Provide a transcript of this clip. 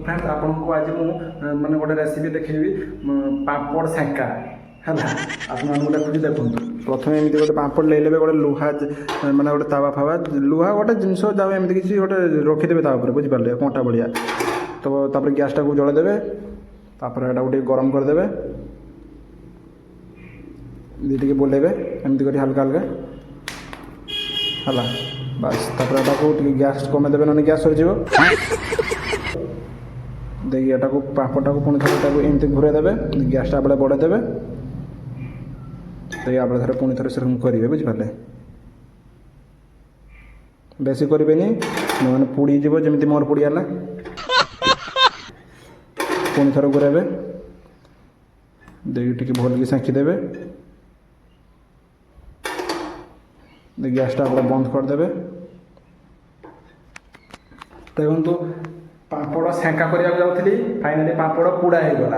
friends आपको आज मु माने गोटे रेसिपी देखी पापड़ सेका है आप देखुच देखो प्रथम एमती गोटे पापड़ ले गोटे लुहा माने गोटे तावा फावा लुहा गोटे जिनस जाओ एमती किसी गोटे रखिदेवे बुझिपारे कंटा भाया तो गैसटा को जलैदेवे एटा गोटे गरम करदे टे बोलेबे एमती कर हल्का हल्का है बस गैस कमेदेवे ना गैस सरीज देखिए एटा को पापड़ा को पुणी थे एमती घूरे देवे गैसटा बेले बढ़े देवे तो आप थे पुणी थे से करेंगे बुझिपारे बेसी करें मैंने पुड़ी जीव जमी मोर पुड़ीगला पुणी थे घूरेबे देखिए टी भल की सेंकीदेवे गैसटा आप बंद करदे देखो पापड़ सेका करने जाऊँगी फाइनाली पापड़ पोड़ा हो गला